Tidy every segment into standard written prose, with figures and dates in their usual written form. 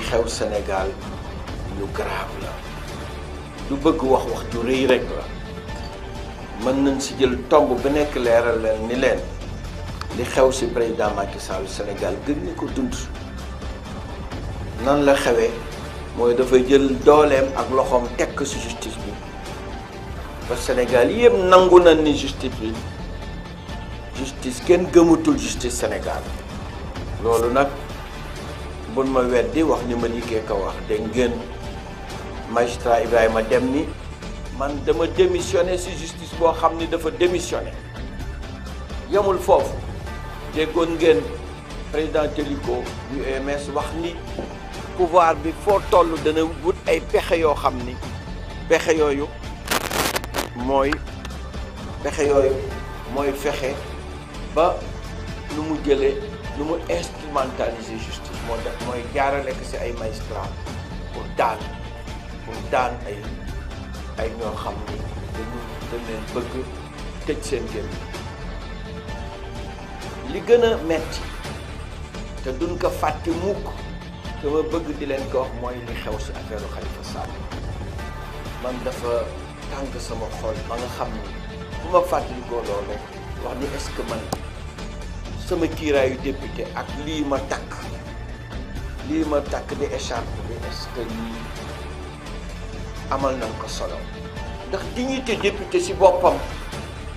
xew Sénégal lu grave la du bëgg wax ju rëy rek la mën nañ si jël tomb ba nekk leeral leen ni leen li xew si président Macky Sall Sénégal gën ñu ko dund nan la xewee mooy dafay jël dooleem ak loxoom tekk si justice bi ba Sénégal yëpp nangu na ni justice kenn gëmatul justice Sénégal loolu nag bun ma weddi wax ni ma liggéey ko wax dégg ngeen magistrat Ibrahima Dem ni man dama démissionné si justice boo xam ni dafa démissionné yemul foofu déggoon ngeen président Téliko du UMS wax ni pouvoir bi foo toll dana wut ay pexe yoo xam ni pexe yooyu mooy fexe ba nu mu jëlee nu mu instrumentaliser justice moo tax mooy jaarale ko si ay magistrat pour daan ay ñoo xam ni dañ leen bëgg tëj seen génn li gën a metti te duñ ko fàtte mukk te ma bëgg di leen ko wax mooy li xew si affaire Khalifa Sall man dafa tàng sama xol ba nga xam ni bu ma fàttali ko loolu rek wax ni est-ce que man sama kiiraayu député ak lii ma takk di écharpe bi est-ce que lii amal nañ ko solo ndax dignité député si boppam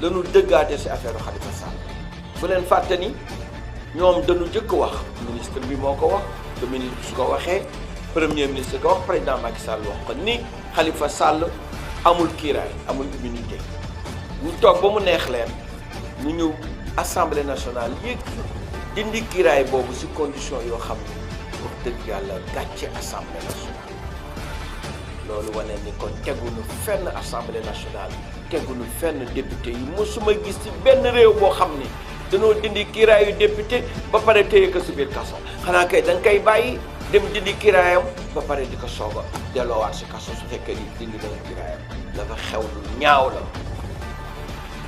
la ñu dëggaate si affaire Khalifa Sall fu leen fàtte ni ñoom dañu jëkk wax ministre bi moo ko wax le ministre su ko waxee premier ministre ko wax président Macky Sall wax ko ni Khalifa Sall amul kiiraay amul immunité ñu toog ba mu neex leen ñu ñëw assemblée nationale yéeg dindi kiiraay boobu si condition yoo xam ne wax dëgg yàlla gàcce assemblée nationale loolu wane ni kon teguñu fenn assemblée nationale teguñu fenn député yi mosuma gis ci benn réew boo xam ni dañoo dindi kiiraayu député ba pare téye ko si biir kaso xanaa kay da nga koy bàyyi dem dindi kiiraayam ba pare di ko soog a delloowaat si kaso su fekkee ni dindi nañu kiiraayam dafa xew lu ñaaw la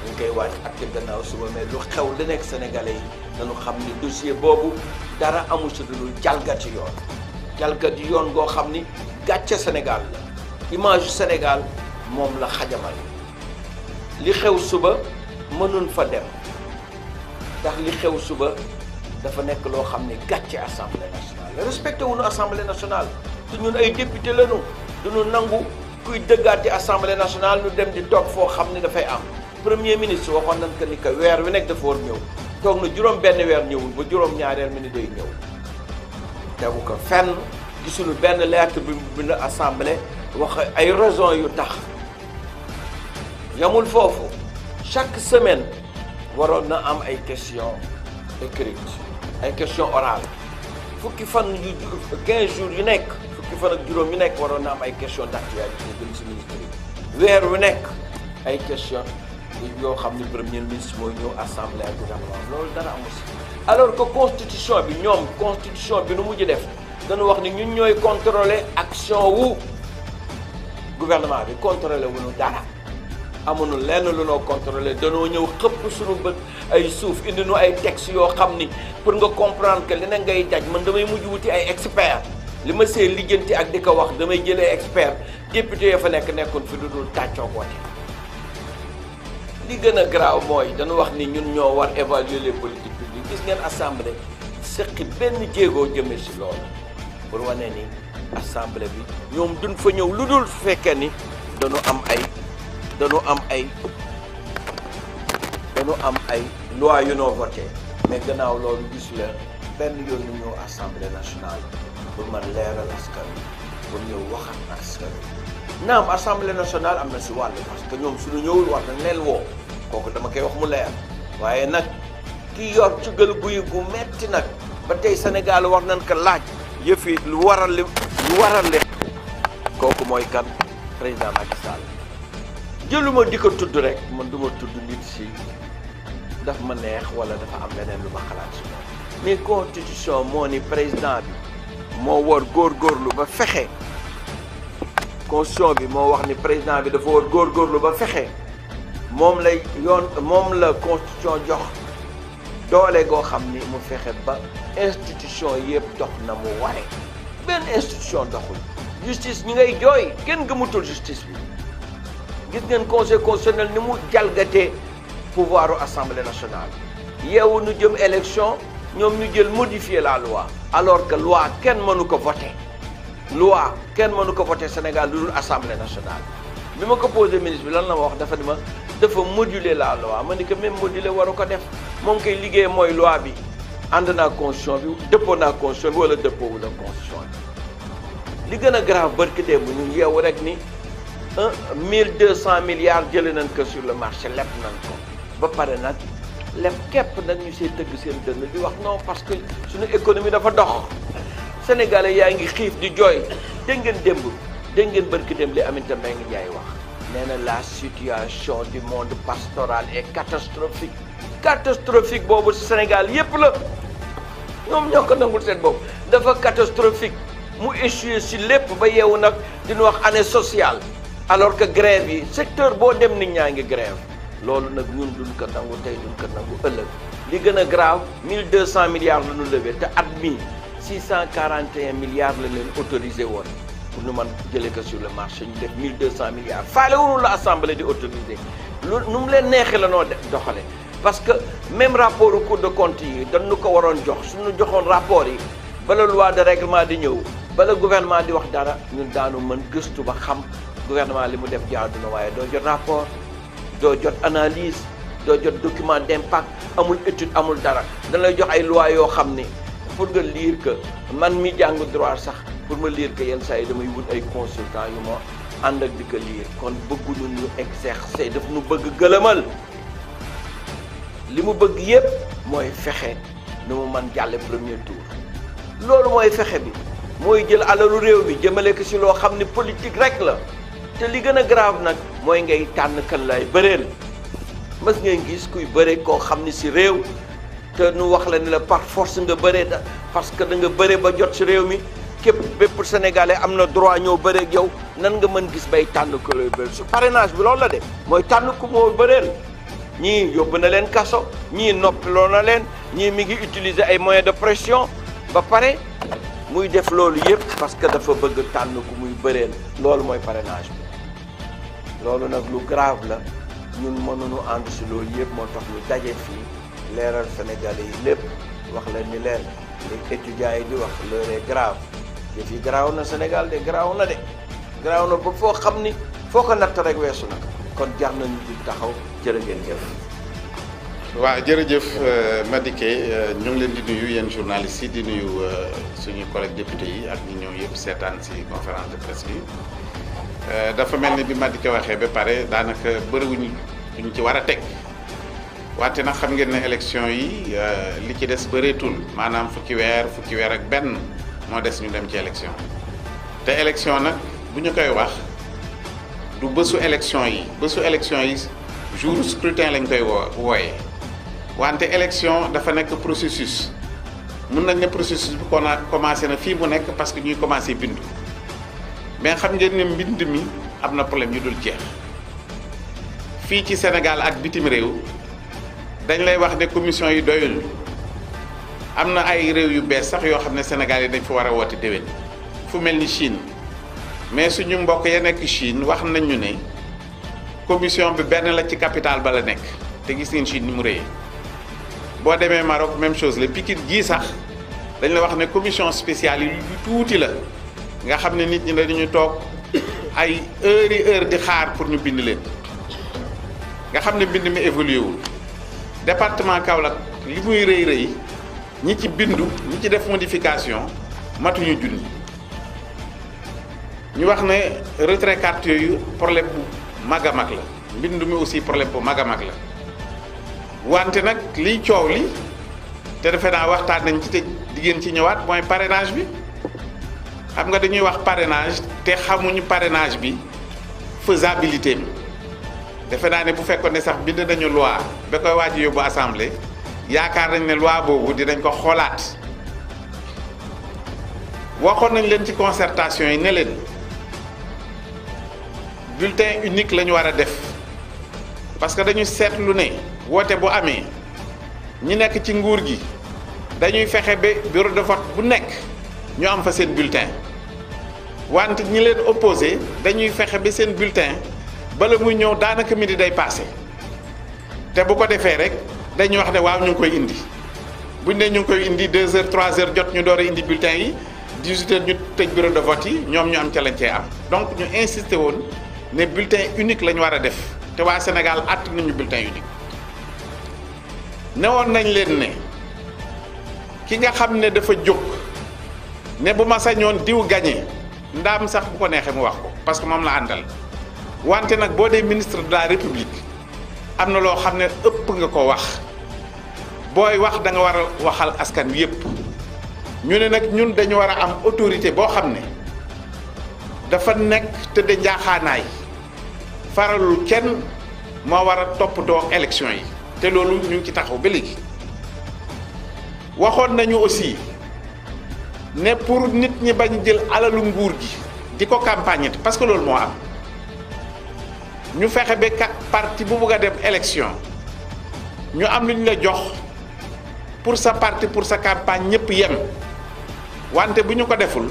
dañ koy waaj ak gannaaw suba mais lu xew lu nekk sénégalais yi dañu xam ni dossier boobu dara amu si dul jalgati yoon goo xam ni gàcce Sénégal la image Sénégal moom la xajamal li xew suba mënuñ fa dem ndax li xew suba dafa nekk loo xam ne gàcce assemblée nationale respecté wuñu assemblée nationale te ñun ay député lañu duñu nangu kuy dëggaati assemblée nationale ñu dem di toog foo xam ne dafay am premier ministre waxoon nañ ko ni que weer wi nekk dafa war ñëw toog na juróom benn weer ñëwul ba juróom ñaareel mi ni day ñëw tegu ko fenn gisuñu benn lettre bi bind assemblée wax ay raison yu tax yamul foofu chaque semaine waroon na am ay questions écrites ay questions orales fukki fan yu 15 jours yu nekk fukki fan ak juróom yu nekk waroon na am ay questions d'actualité jëm si ministre yi weer wu nekk ay questions yoo xam ni premier ministre mooy ñëw assemblée ak gouvernement loolu dara amu si alors que constitution bi nu mujj def dañu wax ni ñun ñooy contrôler action wu gouvernement bi contrôler wuñu dara amuñu lenn lu noo contrôler danoo ñëw xëpp suñu bët ay suuf indi nu ay textes yoo xam ni pour nga comprendre que leneen ngay daj man damay mujj wuti ay experts li ma see lijjanti ak di ko wax damay jëlee expert député ya fa nekkoon fi lu dul tàccoo woote li gën a graaw mooy dañu wax ni ñun ñoo war évaluer les politiques publiques gis ngeen assemblée sëqi benn jéegoo jëme si loolu pour wane ni assemblée bi ñoom duñ fa ñëw lu dul fekkee ni dañu am ay loi yu noo voté mais gannaaw loolu gisu leen benn yoon ñu ñëw assemblée nationale pour man leeral askan wi pour ñëw wax ak askan wi naam assemblée nationale am na si wàll parce que ñoom suñu ñëwul war nañ leen woo kooku dama koy wax mu leer waaye nag ki yor ci gël guy gu metti nag ba tey Sénégal war nañ ko laaj yëf yi lu waral kooku mooy kan président Macky Sall jëluma di ko tudd rek man du ma tudd nit si daf ma neex wala dafa am leneen lu ma xalaat si moom mais constitution moo ni président bi moo war góorgóorlu ba fexe constitution bi moo wax ni président bi dafa war góorgóorlu ba fexe moom la constitution jox doole goo xam ni mu fexe ba institution yëpp dox na mu ware benn institution doxul justice ñi ngay jooy kenn gëmutul justice bi gis ngeen conseil constitutionnel ni mu jalgatee pouvoiru assemblée nationale yeewu nu jëm élection ñoom ñu jël modifier la loi alors que loi kenn mënu ko voter loi kenn mënu ko voter Sénégal lu dul assemblée nationale bi ma ko posé ministre bi lan la ma wax dafa moduler la loi ma ni que même moduler waru ko def moom koy liggéey mooy loi bi ànd naa constitution bi dëppoo naa constitution bi wala dëppoo wala constitution bi li gën a grave barki dee bu ñu yeewu rek ni 1200 milliards jëlee nañ ko sur le marché leb nañ ko ba pare nag leb képp nag ñu see tëgg seen dënn di wax non parce que suñu économie dafa dox sénégalais yaa ngi xiif di jooy dégg ngeen barki démb li Aminata Mbengue Ndiaye wax nee na la situation du monde pastoral est catastrophique boobu ci Sénégal yépp la ñoom ñoo ko nangul seen bopp dafa catastrophique mu échoué ci lépp ba yeewu nag dina wax année sociale alors que grève yi secteur boo dem nit ñaa ngi grève loolu nag ñun duñ ko nangu tey duñ ko nangu ëllëg li gën a grave 1200 milliards la ñu levé te at mi 641 milliards la leen autorisé woon pour ñu mën jëlee ko sur le marché ñu def 1200 milliards faale wuñu la assemblée di autorisé lu nu mu leen neexee la noo doxale parce que même rapport Cour des comptes yi dañu ko waroon jox suñu joxoon rapport yi bala loi de règlement di ñëw bala gouvernement di wax dara ñun daanu mën gëstu ba xam gouvernement li mu def jaadu na waaye doo jot rapport doo jot analyse doo jot document d'impact amul étude amul dara dañ lay jox ay loi yoo xam ni pour nga lire que man mi jàng droit sax pour ma lire que yenn saa yi damay wut ay consultant yu ma ànd ak di ko lire kon bëgguñu ñu exercer daf nu bëgg gëlëmal li mu bëgg yépp mooy fexe nu mu man jàlle premier tour loolu mooy fexe bi mooy jël alalu réew mi jëmale ko ci loo xam ni politique rek la te li gën a grave nag mooy ngay tànn kan lay bëreel mës ngeen gis kuy bëre koo xam ni ci réew te nu wax la ni la par force nga bëree da parce que da nga bëre ba jot ci réew mi képp bépp sénégalais am na droit ñëw bëre ak yow nan nga mën gis bay tànn ko lay bëreel su parrainage bi loolu la de mooy tànn ku moo bëreel ñii yóbbu na leen kaso ñii noppiloo na leen ñii mi ngi utiliser ay moyens de pression ba pare muy def loolu yépp parce que dafa bëgg tànn ku muy bëreel loolu mooy parrainage bi loolu nag lu grave la ñun mënuñu ànd si loolu yépp moo tax ñu daje fii leeral sénégalais yi lépp wax leen ni leen li étudiants yi di wax l'heure est grave yëf yi garaaw na Sénégal de garaaw na ba foo xam ni foo ko natt rek weesu na kon jar nañu di taxaw jërë ngeen jëf. waaw jërëjëf Madické ñu ngi leen di nuyu yéen journalistes yi di nuyu suñu collègue député yi ak ñi ñëw yëpp seetaan ci conférence de presse bi dafa mel ni bi Madické waxee ba pare daanaka bëriwuñu ñu ci war a teg wante nag xam ngeen ne élection yi li ci des bëreetul maanaam fukki weer ak benn moo des ñu dem ci élection te élection nag bu ñu koy wax du bésu élection yi jour scrutin lañ koy wooyee wante élection dafa nekk processus mun nañ ne processus bi kon commencé na fii mu nekk parce que ñuy commencé bindu mais xam ngeen ne mbind mi am na problème yu dul jeex fii ci Sénégal ak bitim réew dañ lay wax ne commission yi doyul am na ay réew yu bees sax yoo xam ne Sénégal yi dañ fa war a woote déwén fu mel ni Chine mais suñu mbokk ya nekk Chine wax nañ ñu ne commission bi benn la ci capitale ba la nekk te gis ngeen Chine ni mu rëyee boo demee Maroc même chose la Pikine gii sax dañ la wax ne commission spéciale yi yu tuuti la nga xam ne nit ñi dañuy toog ay heure di xaar pour ñu bind leen nga xam ne mbind mi évolué wul département Kaolack li muy rëy ñi ci bindu ñi ci def modification matuñu junni ñu wax ne retrait carte yooyu problème bu mag a mag la mbind mi aussi problème bu mag a mag la wante nag liy coow li te defe naa waxtaan nañ ci te diggéen ci ñëwaat mooy parrainage bi xam nga dañuy wax parrainage te xamuñu parrainage bi faisabilité bi defe naa ne bu fekkoon ne sax bind nañu loi ba koy waaj yóbbu assemblée yaakaar nañ ne loi boobu dinañ ko xoolaat waxoon nañ leen ci concertation yi ne leen bulletin unique la ñu war a def parce que dañu seetlu ne woote bu amee ñi nekk ci nguur gi dañuy fexe ba bureau de vote bu nekk ñu am fa seen bulletin wante ñi leen opposé dañuy fexe ba seen bulletin bala muy ñëw daanaka midi day passé te bu ko defee rek dañuy wax ne waaw ñu ngi koy indi buñ ne ñu ngi koy indi 2 heures 3 heures jot ñu door a indi bulletin yi 18 heures ñu tëj bureau de vote yi ñoom ñu am ca lañ cee am donc ñu insisté woon ne bulletin unique la ñu war a def te waa Sénégal att nañu bulletin unique newoon nañ leen ne ki nga xam ne dafa jóg ne bu ma sañoon diw gagné ndaam sax bu ko neexee mu wax ko parce que moom la àndal wante nag boo dee ministre de la République am na loo xam ne ëpp nga ko wax booy wax da nga war a waxal askan wi yépp ñu ne nag ñun dañu war a am autorité boo xam ne dafa nekk te de njaaxaanaay faralul kenn moo war a toppatoo élection yi te loolu ñu ngi ci taxaw ba léegi waxoon nañu aussi ne pour nit ñi bañ jël alalu nguur gi di ko campagne parce que loolu moo am ñu fexe ba parti bu bugg a dem élection ñu am lu ñu la jox pour sa parti pour sa campagne ñëpp yem wante bu ñu ko deful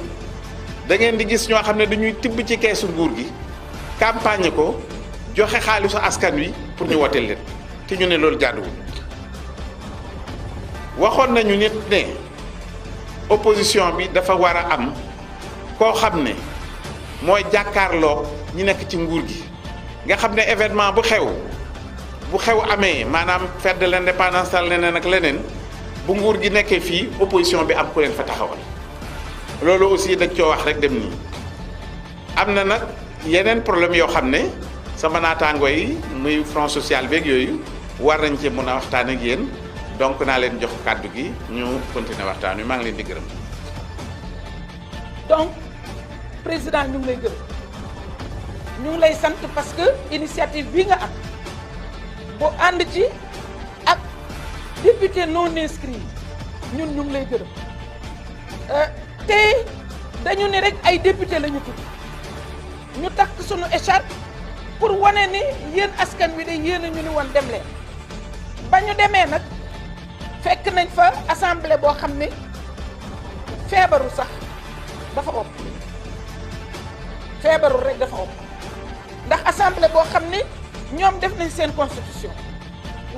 da ngeen di gis ñoo xam ne dañuy tibb ci keesu nguur gi campagne ko joxe xaalisu askan wi pour ñu woteel leen te ñu ne loolu jaaduwul waxoon nañu nit ne opposition bi dafa war a am koo xam ne mooy jàkkaarloo ñi nekk ci nguur gi nga xam ne événement bu xew amee maanaam fête de l'indépendance tal leneen ak leneen bu nguur gi nekkee fii opposition bi am ku leen fa taxawal loolu aussi dañ coo wax rek dem nii am na nag yeneen problème yoo xam ne sama naataango yi muy front social beeg yooyu war nañ ci mën a waxtaan ak yéen donc naa leen jox kàddu gi ñu continuer waxtaan wi maa ngi leen di gërëm. donc président ñu ngi lay gërëm ñu ngi lay sant parce que initiative bi nga am bu ànd ci ak député non inscrit ñun ñu ngi lay gërëm te dañu ne rek ay député la ñu tudd ñu takk sunu écharpe pour wane ni yéen askan wi de yéen a ñu ni woon dem leen ba ñu demee nag fekk nañ fa assemblée boo xam ne feebaru sax dafa ëpp feebaru rek dafa ëpp ndax assemblée boo xam ne ñoom def nañ seen constitution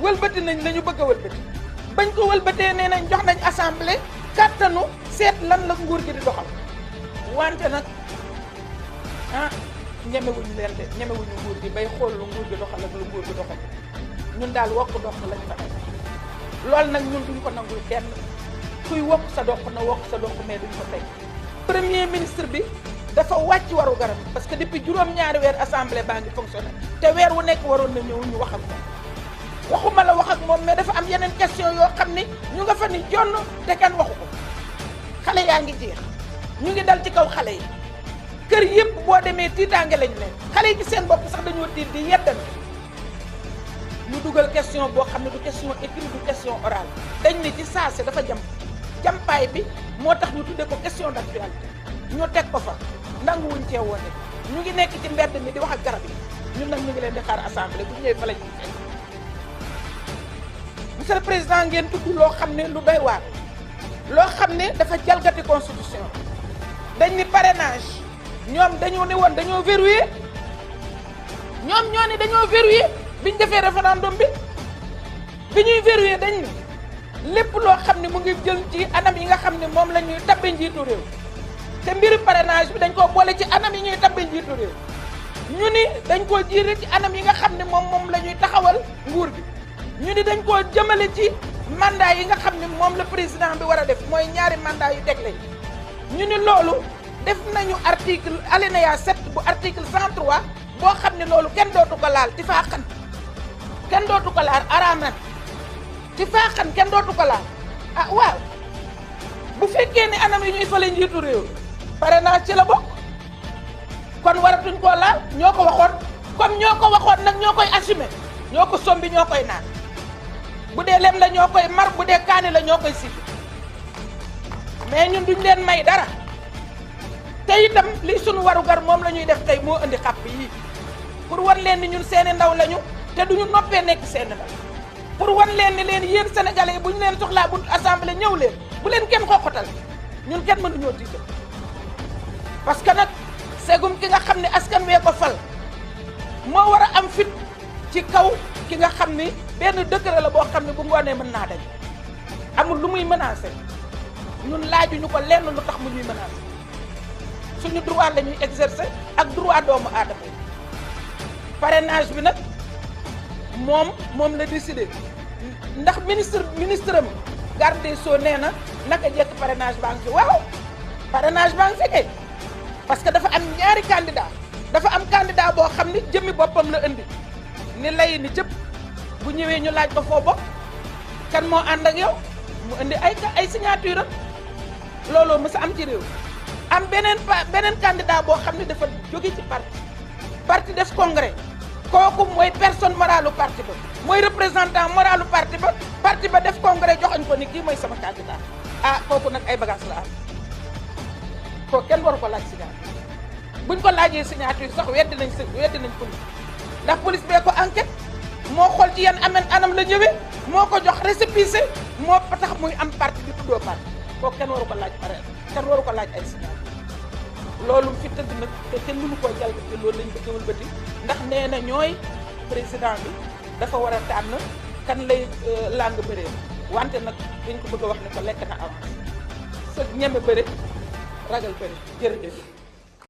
wëlbati nañ la ñu bëgg a wëlbati bañ ko wëlbatee nee nañ jox nañ assemblée kàttanu seet lan la nguur gi di doxal wante nag ñemewuñu leen de ñemewuñu nguur gi bay xool lu nguur gi doxal ak lu nguur gi doxal ñun daal wokk dox lañ fa nekk loolu nag ñun duñ ko nangul kenn kuy wokk sa dox na wokk sa dox mais duñ ko tey premier ministre bi dafa wàcc waru garam parce que depuis juróom-ñaari weer assemblée baa ngi fonctionné te weer wu nekk waroon na ñëw ñu wax ak moom waxuma la wax ak moom mais dafa am yeneen question yoo xam ni ñu nga fa ni jonn te kenn waxu ko xale yaa ngi jeex ñu ngi dal ci kaw xale yi kër yëpp boo demee tiitaange lañu ne xale yi ci seen bopp sax dañoo tiit di yeddan ñu dugal question boo xam ne du question écrite du question orale dañ ne ci saase dafa jampaay bi moo tax ñu tudde ko question d'actualité ñu teg ko fa nanguwuñ cee woone ñu ngi nekk ci mbedd mi di wax ak garab yi ñun nag ñu ngi leen di xaar assemblée bu ñëwee fa la ñuy fekk monsieur le président ngeen tudd loo xam ne lu doy waar loo xam ne dafa jalgati constitution dañ ni parrainage ñoom dañoo ne woon dañoo verrouillé ñoom ñoo ni dañoo verrouillé biñ defee référendum bi ñuy verrouillé dañ ni lépp loo xam ne mu ngi jël ci anam yi nga xam ne moom la ñuy tabbe njiitu réew te mbiru parrainage bi dañ koo boole ci anam yi ñuy tabbe njiitu réew ñu ni dañ koo jiire ci anam yi nga xam ne moom la ñuy taxawal nguur bi ñu ni dañ koo jëmale ci mandat yi nga xam ne moom la président bi war a def mooy ñaari mandat yu tegle ñu ni loolu def nañu article alinéa 7 bu article 103 boo xam ne loolu kenn dootu ko laal ti faa xan kenn dootu ko laal araam na ti faa xan kenn dootu ko laal ah waaw bu fekkee ne anam yi ñuy fale njiitu réew parrainage ci la bokk kon waratuñ koo laal ñoo ko waxoon comme ñoo ko waxoon nag ñoo koy assumer ñoo ko sombi ñoo koy naan bu dee lem la ñoo koy mar bu dee kaani la ñoo koy sifi mais ñun duñ leen may dara te itam li sunu warugar moom la ñuy def tey moo indi xàpp yii pour wan leen ni ñun seeni ndaw lañu te duñu noppee nekk seeni ndaw pour wan leen ni leen yéen sénégalais yi bu ñu leen soxlaa bu assemblée ñëw leen bu leen kenn xoxotal ñun kenn mënuñoo tiital parce que nag segum ki nga xam ne askan wee ko fal moo war a am fit ci kaw ki nga xam ni benn décret la boo xam ne bu ngoonee mën naa dañ amul lu muy menacé ñun laajuñu ko lenn lu tax mu ñuy menacé suñu droit la ñuy exercer ak droit doomu aadama yi parrainage bi nag moom la décidé ndax ministre am garde des Sceaux nee na naka jekk parrainage baa ngi fi waaw parrainage baa ngi fi kay parce que dafa am ñaari candidat dafa am candidat boo xam ni jëmmi boppam la indi ni lay ni jëpp bu ñëwee ñu laaj ko foo bokk kan moo ànd ak yow mu indi ay signature am looloo mës a am ci réew am beneen candidat boo xam ne dafa jóge ci parti def congrès kooku mooy personne moralu parti ba mooy représentant moralu parti ba def congrès joxañ ko ni kii mooy sama candidat kooku nag ay bagage la am kooku kenn waru ko laaj signature buñ ko laajee signature sax weddi nañ police ndax police bee ko enquête moo xool ci yan anam la ñëwee moo ko jox récépissé moo tax muy am parti di tuddoo parti kooku kenn waru ko laaj kenn waru ko laaj ay signature loolu fi tëdd nag te kenn mënu koo jalgati loolu lañ bëgg wëlbati ndax nee na ñooy président bi dafa war a tànn kan lay làng bëree wante nag dañ ko bëgg a wax ne ko lekk na avance sa ñeme bëre ragal bëre jërëjëf